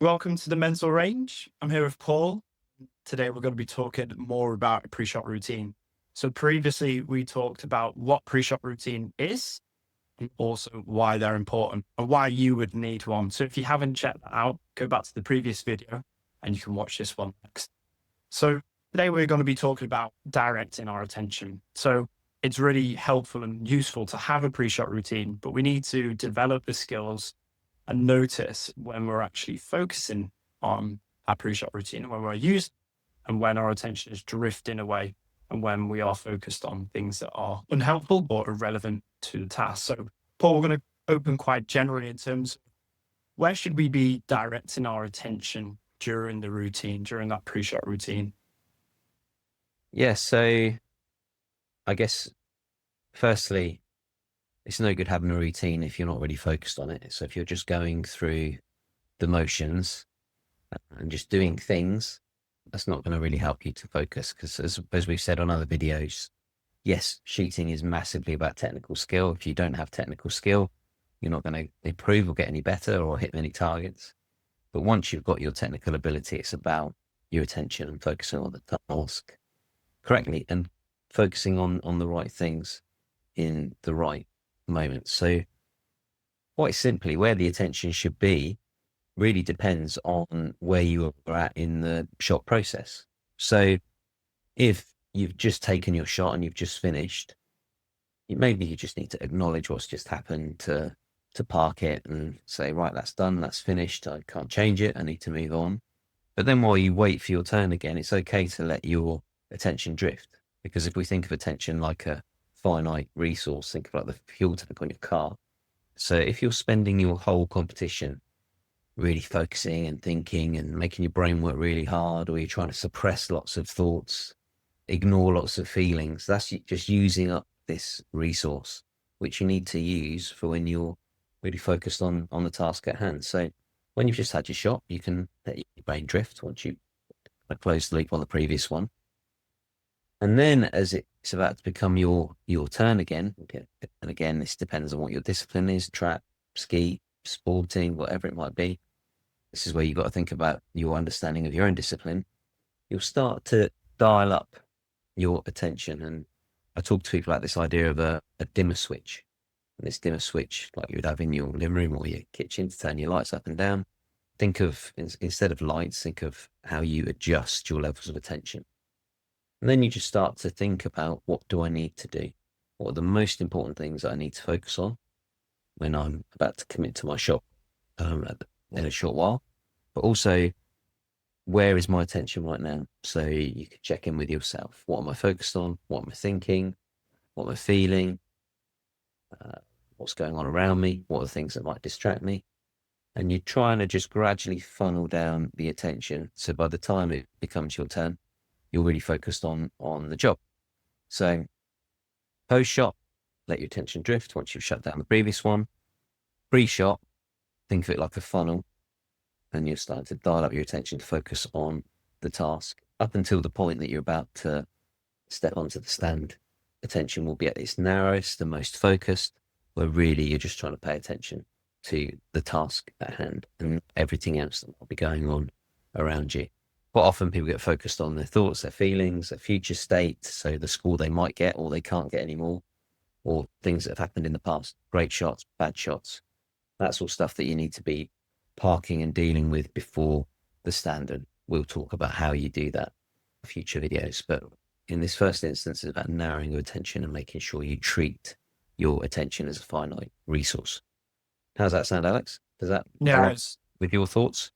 Welcome to the mental range. I'm here with Paul. Today we're going to be talking more about a pre-shot routine. So previously we talked about what pre-shot routine is and also why they're important and why you would need one. So if you haven't checked that out, go back to the previous video and you can watch this one next. So today we're going to be talking about directing our attention. So it's really helpful and useful to have a pre-shot routine, but we need to develop the skills and notice when we're actually focusing on our pre-shot routine, when we're using, and when our attention is drifting away, and when we are focused on things that are unhelpful or irrelevant to the task. So, Paul, we're going to open quite generally in terms of where should we be directing our attention during the routine, during that pre-shot routine? Yeah, so I guess firstly, it's no good having a routine if you're not really focused on it. So if you're just going through the motions and just doing things, that's not going to really help you to focus because as we've said on other videos, yes, shooting is massively about technical skill. If you don't have technical skill, you're not going to improve or get any better or hit many targets. But once you've got your technical ability, it's about your attention and focusing on the task correctly and focusing on the right things in the right moment. So quite simply, where the attention should be really depends on where you are at in the shot process. So if you've just taken your shot and you've just finished, maybe you just need to acknowledge what's just happened to park it and say, right, that's done, that's finished. I can't change it. I need to move on. But then while you wait for your turn again, it's okay to let your attention drift. Because if we think of attention like a finite resource, think about the fuel tank on your car. So if you're spending your whole competition really focusing and thinking and making your brain work really hard, or you're trying to suppress lots of thoughts, ignore lots of feelings, that's just using up this resource, which you need to use for when you're really focused on the task at hand. So when you've just had your shot, you can let your brain drift once you close the loop on the previous one. And then as it's about to become your turn again, okay, and again, this depends on what your discipline is, trap, ski, sporting, whatever it might be. This is where you've got to think about your understanding of your own discipline. You'll start to dial up your attention. And I talk to people about this idea of a dimmer switch. And this dimmer switch, like you would have in your living room or your kitchen to turn your lights up and down. Think of, instead of lights, think of how you adjust your levels of attention. And then you just start to think about, what do I need to do? What are the most important things I need to focus on when I'm about to commit to my shot in a short while? But also, where is my attention right now? So you can check in with yourself. What am I focused on? What am I thinking? What am I feeling? What's going on around me? What are the things that might distract me? And you're trying to just gradually funnel down the attention. So by the time it becomes your turn, you're really focused on the job. So post shot, let your attention drift once you've shut down the previous one. Pre-shot, think of it like a funnel, and you're starting to dial up your attention to focus on the task up until the point that you're about to step onto the stand. Attention will be at its narrowest, the most focused, where really you're just trying to pay attention to the task at hand and everything else that will be going on around you. Quite often people get focused on their thoughts, their feelings, their future state, so the score they might get or they can't get anymore, or things that have happened in the past, great shots, bad shots. That's all stuff that you need to be parking and dealing with before the standard. We'll talk about how you do that in future videos, but in this first instance, it's about narrowing your attention and making sure you treat your attention as a finite resource. How's that sound, Alex? Does that Yeah, align with your thoughts?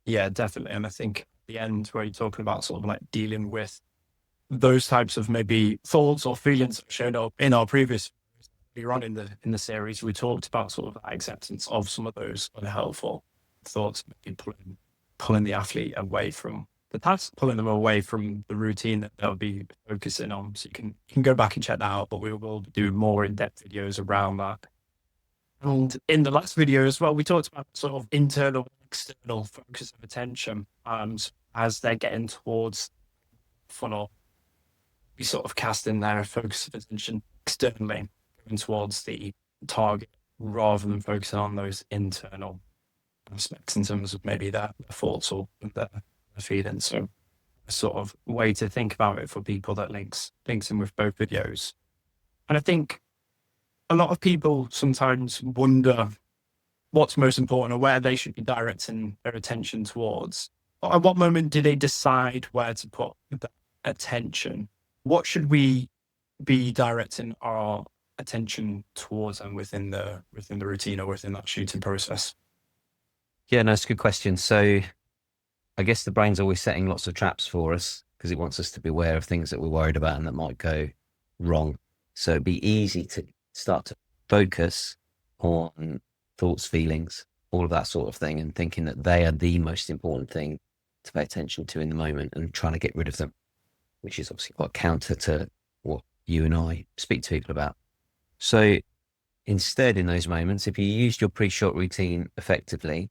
yeah, definitely. And I think at the end where you're talking about sort of like dealing with those types of maybe thoughts or feelings that showed up in our previous earlier on in the series, we talked about sort of acceptance of some of those unhelpful thoughts, maybe pulling the athlete away from the task, pulling them away from the routine that they'll be focusing on. So you can go back and check that out, but we will do more in-depth videos around that. And in the last video as well, we talked about sort of internal and external focus of attention. As they're getting towards funnel, we sort of cast in their focus of attention externally, going towards the target rather than focusing on those internal aspects in terms of maybe their thoughts or their feelings. So a sort of way to think about it for people that links in with both videos. And I think a lot of people sometimes wonder what's most important or where they should be directing their attention towards. At what moment do they decide where to put the attention? What should we be directing our attention towards and within the routine or within that shooting process? Yeah, no, it's a good question. So I guess the brain's always setting lots of traps for us because it wants us to be aware of things that we're worried about and that might go wrong. So it'd be easy to start to focus on thoughts, feelings, all of that sort of thing, and thinking that they are the most important thing to pay attention to in the moment and trying to get rid of them, which is obviously quite counter to what you and I speak to people about. So instead, in those moments, if you used your pre-shot routine effectively,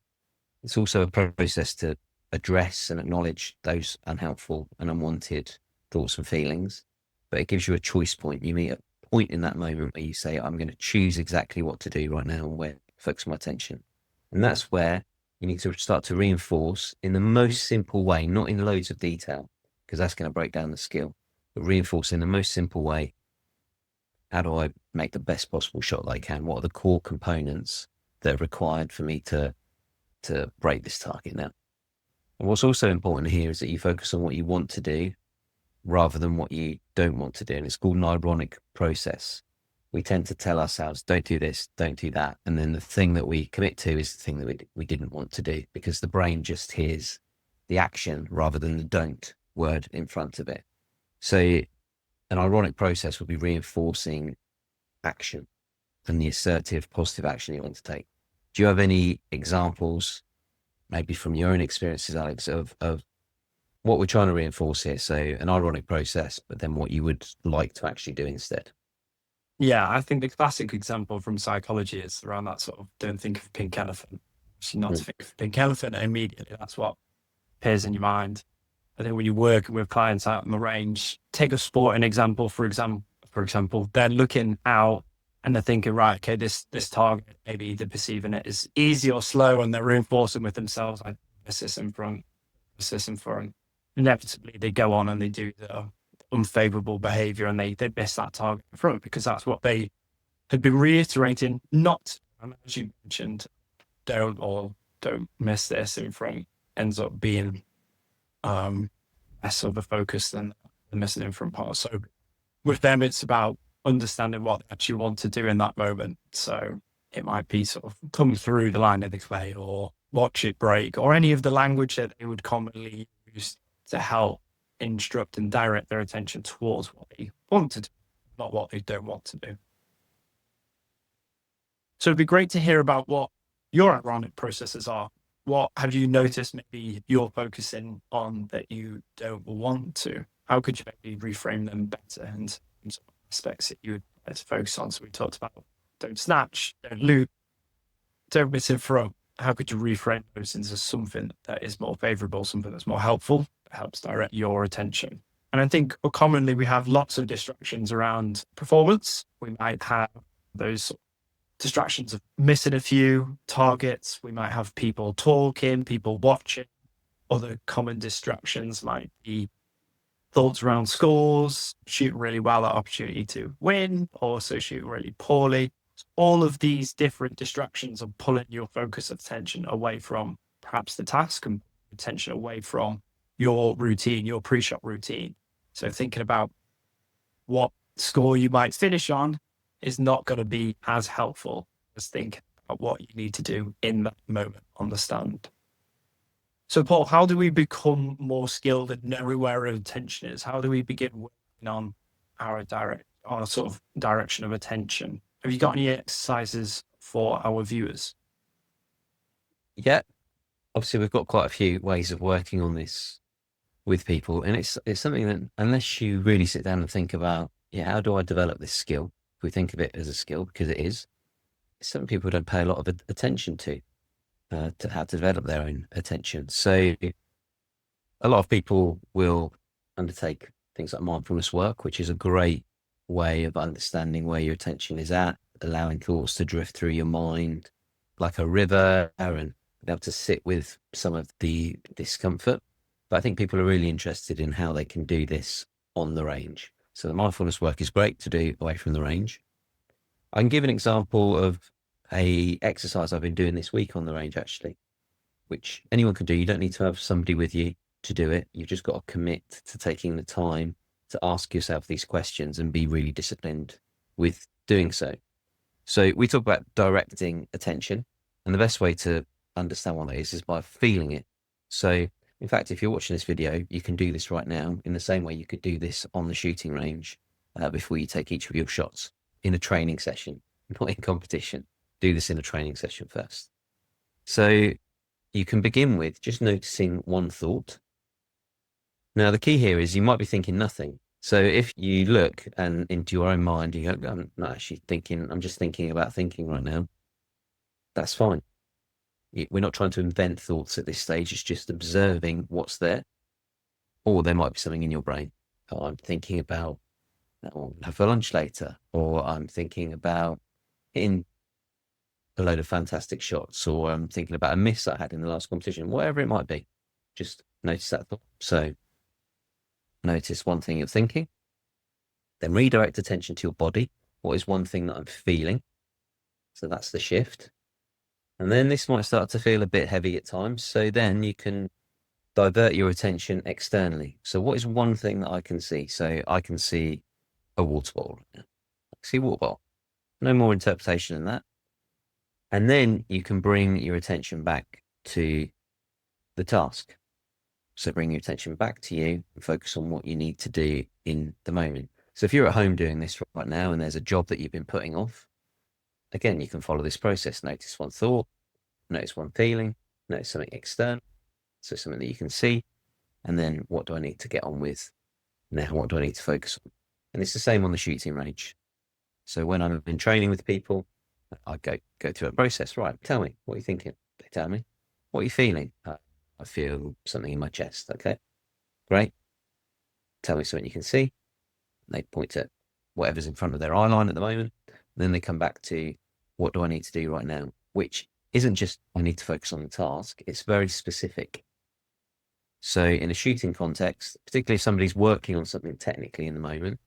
it's also a process to address and acknowledge those unhelpful and unwanted thoughts and feelings. But it gives you a choice point. You meet a point in that moment where you say, I'm going to choose exactly what to do right now and where to focus my attention. And that's where you need to start to reinforce in the most simple way, not in loads of detail, because that's going to break down the skill, but reinforce in the most simple way. How do I make the best possible shot that I can? What are the core components that are required for me to break this target now? And what's also important here is that you focus on what you want to do rather than what you don't want to do. And it's called an ironic process. We tend to tell ourselves, don't do this, don't do that. And then the thing that we commit to is the thing that we didn't want to do, because the brain just hears the action rather than the don't word in front of it. So an ironic process would be reinforcing action and the assertive, positive action you want to take. Do you have any examples, maybe from your own experiences, Alex, of what we're trying to reinforce here? So an ironic process, but then what you would like to actually do instead. Yeah, I think the classic example from psychology is around that sort of don't think of pink elephant. Actually, not to think of pink elephant immediately. That's what appears in your mind. I think when you're working with clients out in the range, take a sporting example, for example, they're looking out and they're thinking, right, okay, this target, maybe they're perceiving it as easy or slow, and they're reinforcing with themselves, like assist in front, assist in front. Inevitably, they go on and they do the unfavorable behavior and they miss that target in front because that's what they had been reiterating not. And as you mentioned, don't miss this in front ends up being less of a focus than the missing in front part. So with them, it's about understanding what they actually want to do in that moment. So it might be sort of come through the line of the clay or watch it break or any of the language that they would commonly use to help instruct and direct their attention towards what they want to do, not what they don't want to do. So it'd be great to hear about what your ironic processes are. What have you noticed maybe you're focusing on that you don't want to? How could you maybe reframe them better and some aspects that you would like to focus on? So we talked about don't snatch, don't loop, don't miss in front. How could you reframe those into something that is more favorable, something that's more helpful, that helps direct your attention? And I think commonly we have lots of distractions around performance. We might have those distractions of missing a few targets. We might have people talking, people watching. Other common distractions might be thoughts around scores, shoot really well at opportunity to win, also shoot really poorly. All of these different distractions are pulling your focus of attention away from perhaps the task and attention away from your routine, your pre-shot routine. So thinking about what score you might finish on is not going to be as helpful as thinking about what you need to do in that moment on the stand. So, Paul, how do we become more skilled at knowing where our attention is? How do we begin working on our sort of direction of attention? Have you got any exercises for our viewers? Yeah, obviously we've got quite a few ways of working on this with people, and it's something that unless you really sit down and think about, yeah, how do I develop this skill? If we think of it as a skill, because it is, some people don't pay a lot of attention to how to develop their own attention. So a lot of people will undertake things like mindfulness work, which is a great way of understanding where your attention is at, allowing thoughts to drift through your mind like a river and be able to sit with some of the discomfort. But I think people are really interested in how they can do this on the range. So the mindfulness work is great to do away from the range. I can give an example of a exercise I've been doing this week on the range, actually, which anyone can do. You don't need to have somebody with you to do it. You've just got to commit to taking the time to ask yourself these questions and be really disciplined with doing so. So we talk about directing attention, and the best way to understand what that is by feeling it. So in fact, if you're watching this video, you can do this right now in the same way you could do this on the shooting range before you take each of your shots in a training session, not in competition. Do this in a training session first. So you can begin with just noticing one thought. Now, the key here is you might be thinking nothing. So if you look and into your own mind, you go, I'm not actually thinking, I'm just thinking about thinking right now. That's fine. We're not trying to invent thoughts at this stage. It's just observing what's there. Or there might be something in your brain. Oh, I'm thinking about have for lunch later, or I'm thinking about hitting a load of fantastic shots, or I'm thinking about a miss I had in the last competition, whatever it might be. Just notice that thought. So notice one thing you're thinking, then redirect attention to your body. What is one thing that I'm feeling? So that's the shift. And then this might start to feel a bit heavy at times. So then you can divert your attention externally. So what is one thing that I can see? So I can see a water bottle. I can see a water bottle. No more interpretation than that. And then you can bring your attention back to the task. So bring your attention back to you and focus on what you need to do in the moment. So if you're at home doing this right now and there's a job that you've been putting off, again, you can follow this process. Notice one thought, notice one feeling, notice something external, so something that you can see, and then what do I need to get on with now? What do I need to focus on? And it's the same on the shooting range. So when I'm in training with people, I go through a process. Right, tell me, what are you thinking? They tell me. What are you feeling? I feel something in my chest. Okay, great. Tell me something you can see. They point to whatever's in front of their eye line at the moment. Then they come back to what do I need to do right now? Which isn't just I need to focus on the task. It's very specific. So in a shooting context, particularly if somebody's working on something technically in the moment,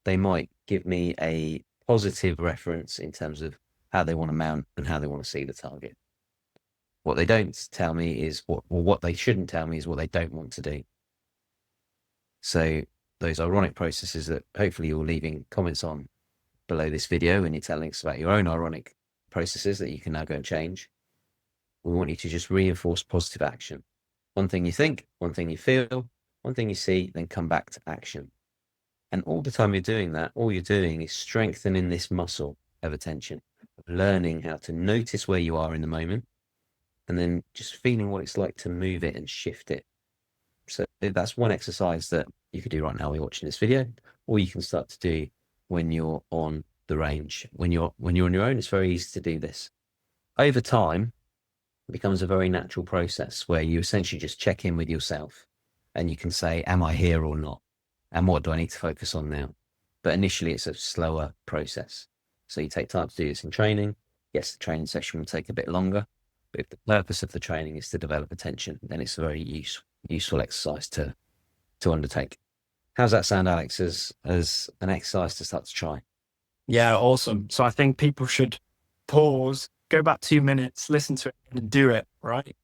they might give me a positive reference in terms of how they want to mount and how they want to see the target. What they don't tell me is what they shouldn't tell me is what they don't want to do. So those ironic processes that hopefully you're leaving comments on below this video and you're telling us about your own ironic processes that you can now go and change. We want you to just reinforce positive action. One thing you think, one thing you feel, one thing you see, then come back to action. And all the time you're doing that, all you're doing is strengthening this muscle of attention, learning how to notice where you are in the moment, and then just feeling what it's like to move it and shift it. So that's one exercise that you could do right now while you're watching this video, or you can start to do when you're on the range. When you're on your own, it's very easy to do this. Over time, it becomes a very natural process where you essentially just check in with yourself and you can say, am I here or not? And what do I need to focus on now? But initially, it's a slower process. So you take time to do this in training. Yes, the training session will take a bit longer, but if the purpose of the training is to develop attention, then it's a very useful exercise to undertake. How's that sound, Alex, as an exercise to start to try? Yeah, awesome. So I think people should pause, go back 2 minutes, listen to it and do it, right?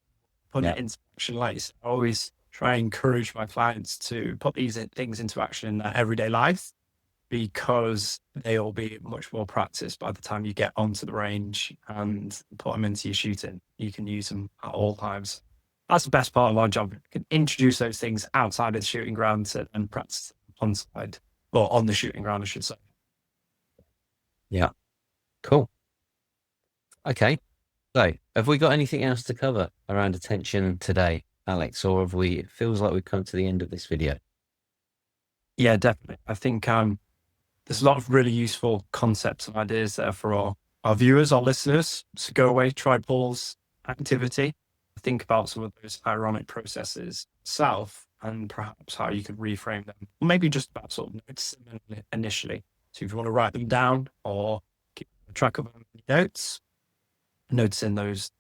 Put Yeah. it into action. Like I always try and encourage my clients to put these things into action in their everyday life because they'll be much more practiced by the time you get onto the range and put them into your shooting. You can use them at all times. That's the best part of our job. You can introduce those things outside of the shooting ground and practice on side or on the shooting ground, I should say. Yeah. Cool. Okay. So have we got anything else to cover around attention today, Alex, or have we, it feels like we've come to the end of this video? Yeah, definitely. I think there's a lot of really useful concepts and ideas there for our viewers, our listeners. So go away, try Paul's activity, think about some of those ironic processes self and perhaps how you could reframe them. Or maybe just about sort of notice them initially. So if you want to write them down or keep track of them in your notes, noticing those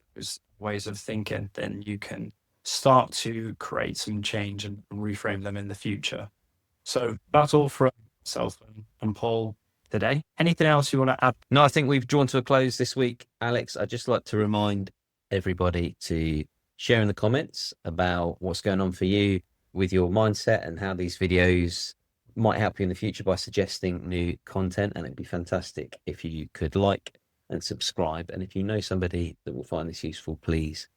ways of thinking, then you can start to create some change and reframe them in the future. So that's all from myself and Paul today. Anything else you want to add? No, I think we've drawn to a close this week, Alex. I'd just like to remind everybody to share in the comments about what's going on for you with your mindset and how these videos might help you in the future by suggesting new content. And it'd be fantastic if you could like and subscribe. And if you know somebody that will find this useful, please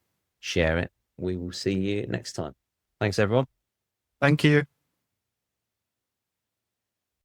share it. We will see you next time. Thanks, everyone. Thank you.